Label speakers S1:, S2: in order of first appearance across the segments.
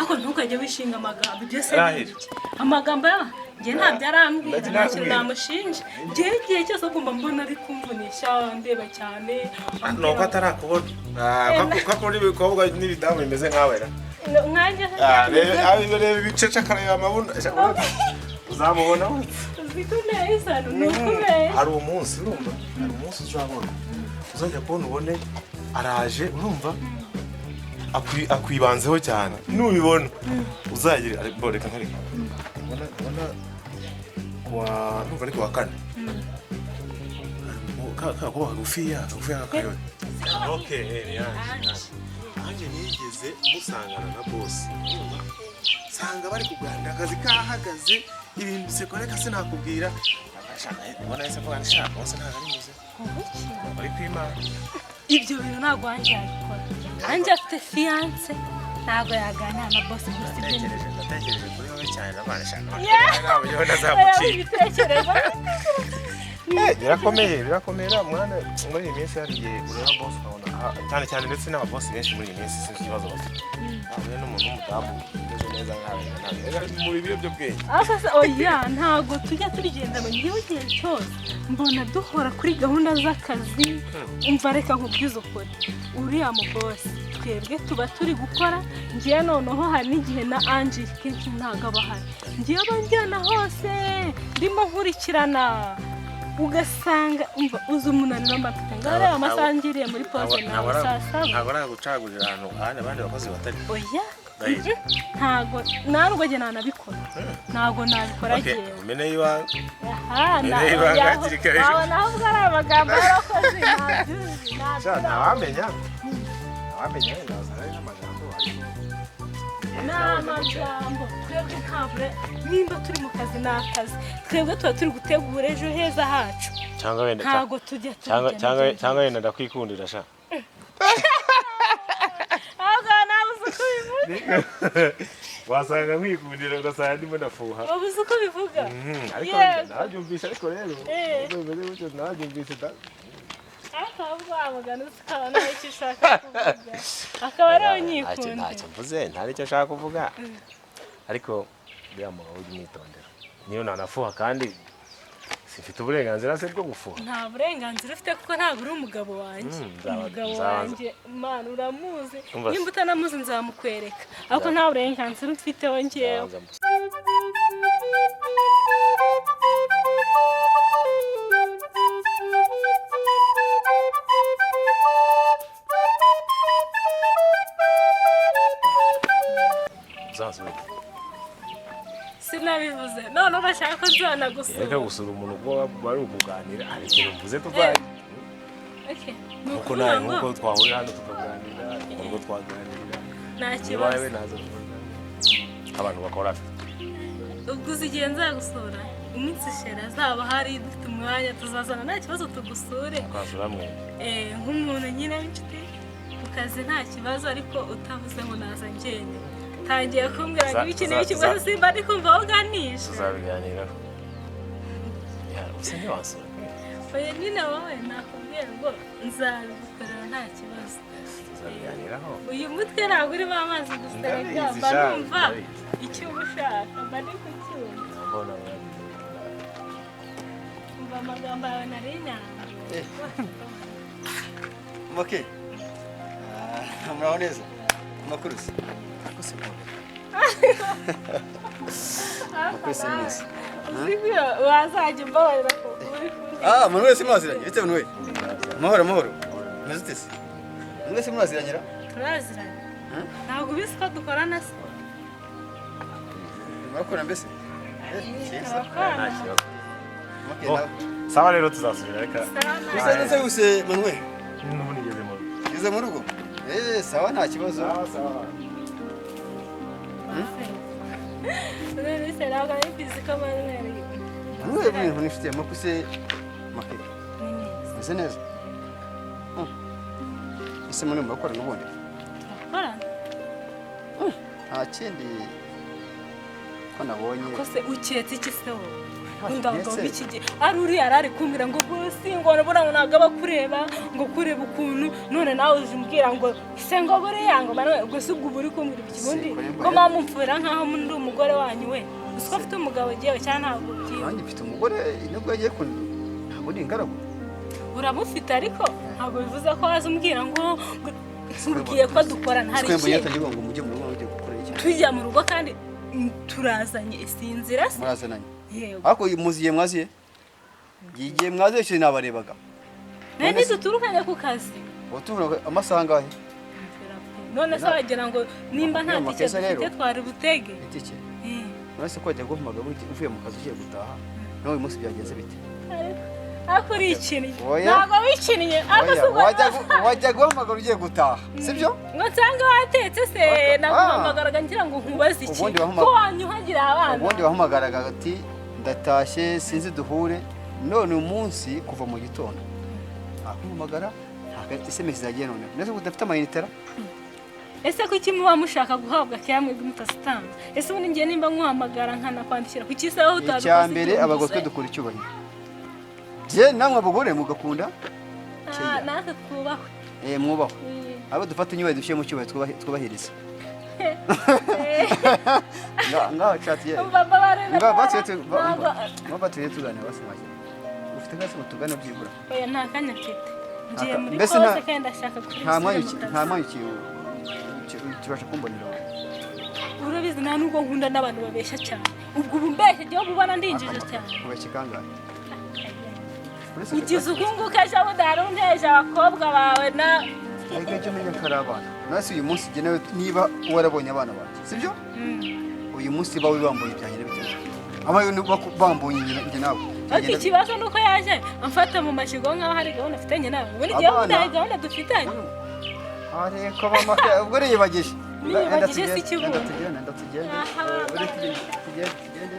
S1: Ako ntukajye wishinga amagambo byose amagambo nge nta byarambwira ntacyo namushinja nge igihe cyose ugomba mbona ari kumvunisha ndeba cyane
S2: nuko atarakubona kakuri bikobwa n'ibidamu bimeze nkawe ra
S1: nkanjye
S2: reba ibiceca kareba amabunda uzamubona
S1: uziko neza nukubeye
S2: hari umunsi urumva hari umunsi uzabona uzajya kubona ubone araje urumva akwibanzeho cyane nubibona uzagira reka nkareka ubona numva ari kuwa kane kakuba kagufiya kakayoni nanjye nigeze musangana na bosi sanga bari kuganira akazi kahagaze ibintu bisekoreka sinakubwira ubona yese ko ganishaka bose ntago ari muze bari kwimana
S1: ibyo bintu ntabwo wanjye yabikora wanjye afite fiance ntabwo yaganira na boss gusa ibyo
S2: ndatekereje kuri wowe cyane nabana shaka ntabwo yona zamucika birakomera mwana muri iyi minsi hariye ureba boss ukabona cyane ndetse n'ababosi benshi muri iyi minsi sinzi ikibazo bafite ntabwo n'umuntu w'umudamu umeze neza nkawe muri ibiyobyabwenge
S1: sasa oya ntabwo tujya turigenda mu gihe cyose mbona duhora kuri gahunda z'akazi umva reka nkubwize ukuri uriya mu boss twebwe tuba turi gukora ngiye noneho hari n'igihe na Angie kenshi ntago abahari ngiye banjyana hose ndimo nkurikirana ugasanga umva uzi umunaniro mbafite ngare amasangiriye muri pause nawe sasa
S2: ntabwo nagucagurira ahantu abandi bakozi batari
S1: oya ntabwo narwo jye nanabikora ntabwo nabikora giye
S2: umene yiwa
S1: naho ari amagambo y'abakozi
S2: ntawamenya nazana n'amagambo
S1: n'amagambo twebwe ntabure nimba turi mu kazi n'akazi twebwe tuba turi gutegura ejo heza hacu ntabwo tujya
S2: cyangwa wenda ndakwikundira sha wasanga nkwikundira ugasanga ndimo ndafuha
S1: wabuze uko bivuga
S2: ariko nabyumvise ariko rero bimeze gutyo nabyumvise
S1: akavuga amagana ukabona icyo ushaka kuvuga akaba ariyo nyikunda
S2: ntacyo mvuze ntari icyo ashaka kuvuga ariko buriya mugabo ujya umwitondera niyo nanafuha kandi sifite uburenganzira se bwo gufuha
S1: nta burenganzira ufite kuko ntabwo uri umugabo wanjye umugabo wanjye mana uramuzi nimba utanamuzi nzamukwereka ariko nta burenganzira ufiteho njyewe sinabivuze none urashaka ko nzana gusura
S2: reka gusura umuntu ubwo bari kuganira hari ikintu mvuze tuvaye nuko nawe nkuko twahurira hano tukaganira nkuko twaganira
S1: nta kibazo
S2: abantu bakora
S1: ubwo uzigiye nzagusura iminsi ishera azaba hari dufite umwanya tuzazana nta kibazo tugusure
S2: twasura mwe
S1: nk'umuntu nyine w'inshuti ku kazi nta kibazo ariko utavuze ngo naza ngende tangiye kumbwira ngo ikintu cyose simba ndi kumva uganisha
S2: tuzabiganiraho usa ntiwasura
S1: oya nyine wowe nakubwiye ngo nzabigukorera nta kibazo
S2: tuzabiganiraho
S1: uyu mutwe ntabwo urimo amazi gusa reka mba numva icyo uba ushaka mba ndi kucyumva umva amagambo yawe nari nyamwe
S3: moke muraho neza amakuru se Akwese neza.
S1: Uzibyo wazajya mbabarira ko uri
S3: kumwe. Mwe wese mwaziranye bite mwe? Mahoro. Mezitese. Mwe wese mwaziranyira?
S1: Turaziranye. Ntabwo bisika dukorana se.
S3: Mwakora mbese?
S2: Sawa rero tuzasubira reka.
S3: Bisa guse manwe.
S2: N'ubundi ngeze mu rugo.
S3: Ngeze mu rugo? Sawa nta kibazo.
S2: Sawa.
S1: None se ntabwo ari fizika manweri.
S3: Mwe bintu nifite amakuse make. Neze neza. Ese mwe mukora n'ubundi?
S1: Turakora.
S3: Nta kindi ko nabonye.
S1: Ko se uketse iki se wowe? ndagomba iki ari uri arari kumbira ngo bosi ngo nabona ntago abakureba ngo kureba ukuntu none nawe uzimbwira ngo se ngo buriya ngo bana gusa ubwo buri kumbira ikibundi ko mamumfura nkaho ndi umugore wanyu we usko afite umugabo giye cyane ntabwo byiwe
S3: nanjye mfite umugore nubwo yagiye ku ntabwo ni ingaragu
S1: uramufite ariko ntabwo bivuze ko wazumbwira ngo ugiye ko dukorana hari iki
S3: twembo ngo mujye mu rugo mujye gukora iki
S1: tujya mu rugo kandi turazanye isinzira se
S3: murazananye
S1: yego
S3: ariko muziye mwaziye yigiye mwaziye cyo nabarebaga
S1: none duturukanye ku kazi
S3: utubura amasaha ngahe
S1: none se wagira ngo nimba nta tike twari butege
S3: itike nase ko ajya guhamaga uvuye mu kazi ugiye gutaha nawe umunsi byagenze bite
S1: akuri ikintu ntabwo wikiniye
S3: wajya guhamagara ugiye gutaha sibyo
S1: ngo nsanga watetse se naguhamagaraga ngira ngo nkubaze iki ko wanyuhagira abana
S3: ubundi wahamagaraga ati ndatashye sinzi duhure none umunsi kuva mu gitondo akuhamagara SMS zagiye none nese udafite amayinitera
S1: ese ko iki muba mushaka guhabwa cyamwe mutasitanga ese ubundi ngiye nimba nkuhamagara nkana kwandikira ku kisaho utazi
S3: cyambere abagotwe dukora icyubahiro je namwe abagore mugakunda
S1: natwe twubahwe
S3: mwubahwe abo dufata inyuwe dushiye mu cyubahiro twubahiriza ngaho chat ye baba tuye tugana basamaje ufite gase mutugana byibura
S1: oya nta kanya mfite ngiye muri kose kandi ndashaka kuri
S3: nta mwanya kibasha kumbonera
S1: urabizi nta nubwo nkunda n'abantu babeshya cyane ubwo ubumbeshye gihe ubona ndinjije cyane
S3: ubeshye kangahe
S1: ugize ukunguka cyangwa udarundeje abakobwa bawe na
S3: ariko icyo menya karabana nasi uyu munsi genewe niba warabonye abana banjye sibyo uyu munsi bawe bambuye byanyere biteze abayo bambuye njye nawe
S1: ariko ikibazo nuko yaje amfata mu mashigo nkaho hari gahunda afitanye nawe ubundi gihe udaye gahunda dufitanye
S3: ariko mama ubwo yibagishe
S1: nibagije si kibuga
S3: ndatugenda uri tugende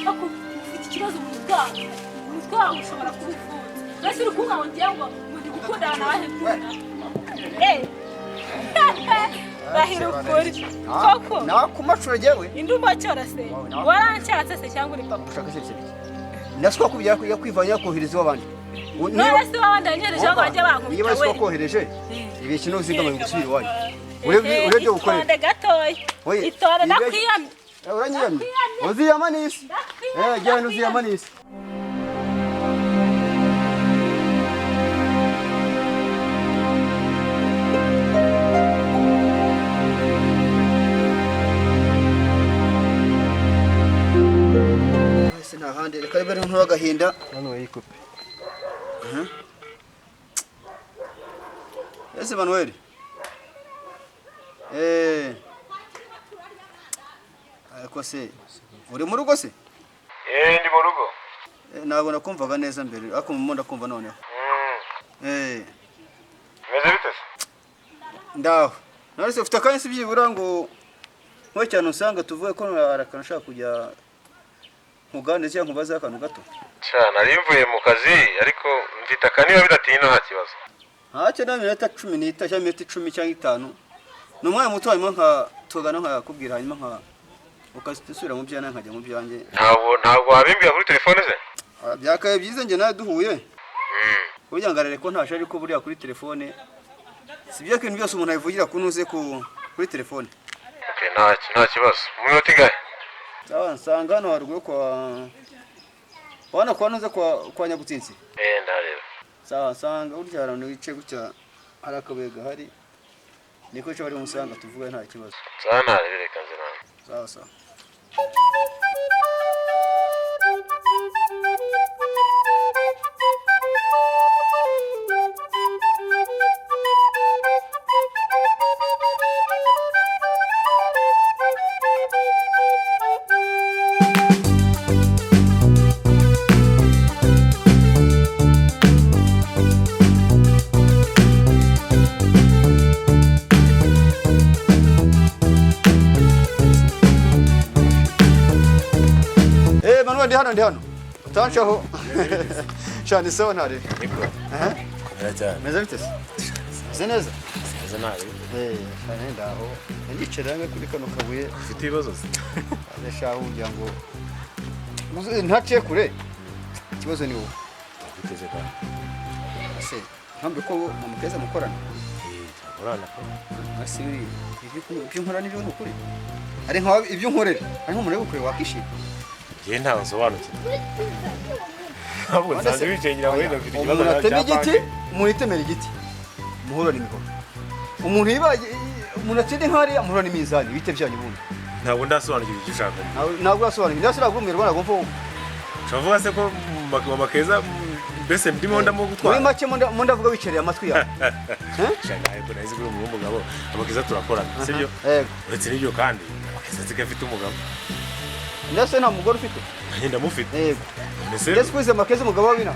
S1: ako ufite ikibazo mu mutwe ushobora kubifunza nasi uri kumwe ngira ngo muri gukundana nawe kunda bahira ukuri koko
S3: nakumacura jewe
S1: indumba cyorase waranchatse se cyangwa uri papa
S3: ushaka se nasiko kubya kwivanya kohereza abandi
S1: none se wabandi anyereje ngo ajye bankubita we
S3: niba siko kohereje ibi kintu uzigama gusubira wanyu urebye ukorera
S1: itonde gatoya itore nakwiyamye
S3: uranyiyamye uziyamanisi genda uziyamanisi nta handi reka rebe ntagahinda none wayikupe ese Manuel ariko se uri mu rugo se
S2: ndi mu rugo
S3: ntabwo nakumvaga neza mbere ariko mu munda kumva noneho
S2: meze bite
S3: ndaho none se ufite akanya byibura ngo nko cyane usanga tuvuye ko arakana ushaka kujya nkugane cyangwa nkubaza akantu gato
S2: cyane ari mvuye mu kazi ariko mfite akaniba bidatinda nta kibazo
S3: ntacyo na minota 10 cyangwa minota 10 cyangwa 5 ni umwanya muto hanyuma nka tugana nkakubwira hanyuma nka ukasubira mu byana nkajya mu byanjye
S2: ntabwo wabimbwira kuri telefone ze
S3: byakaye byiza nge nawe duhuye kugira ngo arere ko ntashe ariko buriya kuri telefone sibyo kintu byose umuntu abivugira kunuze kuri telefone
S2: okay nta kibazo mu minota ingahe
S3: nsanga hano haruguru wana kwa nuze kwa Nyabutsinsi
S2: ndareba
S3: sawa nsanga urya harano wice gutya hari akabuye gahari niko cyo bari musanga tuvuga nta kibazo
S2: sawa ntarebereka nze nawe
S3: sawa ndi hano utanshaho cyane sawa ntare
S2: niko cyane
S3: meze bite se neza
S2: Ese nawe
S3: cyane ndaho ndiceranga kuri kano kabuye
S2: ufite ibibazo se
S3: ndashaka kugira ngo ntaciye kure ikibazo ni wowe
S2: biteze ka
S3: ase ntambe ko mumukeza mukorana
S2: urana ko
S3: ase ibyo nkora n'ibyo n'ukuri ari nka ibyo nkorera ari nko murebe ukuri wakishima
S2: je ntawe sobanukirwa ahubwo nsanze bicengira ngo wenda ufite ikibazo
S3: cya igiti muritemera igiti muhorana imikoro umuntu yibaye umuntu atinde nkari muhorana imizani bite byanyu bundi
S2: ntabwo ndasobanukirwa icyo ushaka
S3: ntabwo yasobanukirwa ndase nagumirwa nagomba
S2: Chavuga se ko mama keza mbese ndimo ndamo gutwara.
S3: Muri make mo ndavuga wicereye amatwi yawe.
S2: Shanga ariko nazi ko umugabo amakeza turakorana sibyo?
S3: Yego.
S2: Uretse n'ibyo kandi amakeza zigafite umugabo.
S3: Ndase nta mugore ufite.
S2: Ndamufite.
S3: Yego. Ndase kwize amakeza umugabo wabina.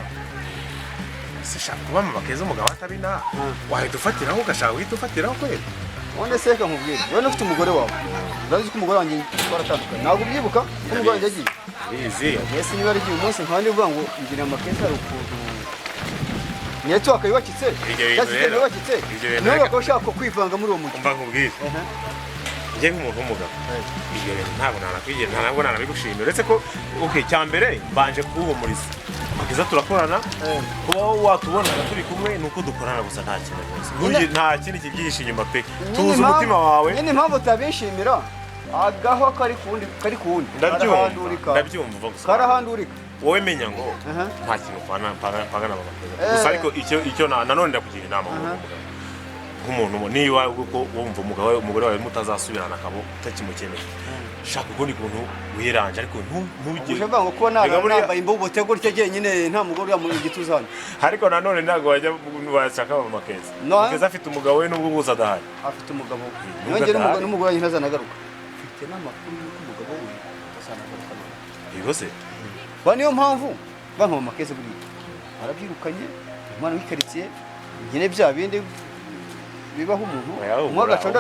S2: Se shaka kuba mama keza umugabo atabina. Wahita ufatiraho ugashaka uhita ufatiraho kweli.
S3: Wone seka nkubwire. Wewe ufite umugore wawe. Urazi ko umugore wanjye twaratandukanye. Ntabwo ubyibuka ko umugore wanjye agiye.
S2: Bizi.
S3: Yesi niba ari umunsi nkandi uvuga ngo ngira amakeza ari ukuntu. Nyeto akayubakitse. Cyakitse yubakitse. Niba bakoshaka kwivanga muri uwo mujyi.
S2: Umva nkubwire. Nje nk'umuntu w'umugabo. Ibyo rero ntabwo narakwigira ntabwo narabigushimira uretse ko okay cyambere mbanje kuhumuriza. Amakeza turakorana. Kuba watubona turi kumwe nuko dukorana gusa nta kintu cyose. Nuje nta kindi kibyihishe inyuma pe. Tuza umutima wawe.
S3: Nyine impamvu utabishimira agaho kari kundi
S2: ndabyumva gusa
S3: karahandurika
S2: wowe menya ngo nta kintu pagana amakeza gusa ariko icyo nanone ndakugira inama nk'umuntu niba uko wumva umugore wawe mutazasubirana akabo utakimukeneye shaka ukundi kuntu wiranje ariko ntugire
S3: ushaka ngo kuba nambaye imbubote gutya nyine nta mugore uri mu gituzana
S2: ariko nanone ntago wajya washaka amakeza amakeza afite umugabo we n'ubwo gusa adahari
S3: afite umugabo yongera n'umugore wanjye ntazanagaruka n'amakuru y'uko umugabo we azanagaruka
S2: yose
S3: niyo mpamvu banka mu makeze buri arabyirukanye umwana w'ikaritsiye nyine bya bindi bibaho umuntu umwagaconda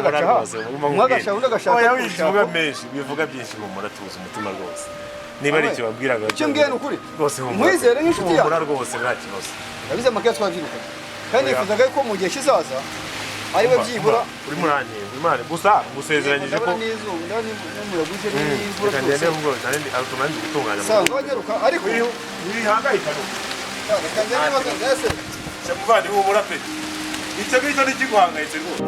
S2: bivuga menshi bivuga byinshi mu muratuza umutima rwose niba ari icyo babwiraga
S3: icyo ngiye n'ukuri
S2: rwose
S3: mwizere nk'inshuti yawe
S2: rwose nta kibazo
S3: yabize amakeze twabyirukanye kandi nifuzaga ko mu gihe kizaza ariwe byibura
S2: uri muranye gusa musezeranyije ko
S3: ariko
S2: ntibihangayika cyamuvandi w'umuraperi icyo ngicyo ntikiguhangayitse rwose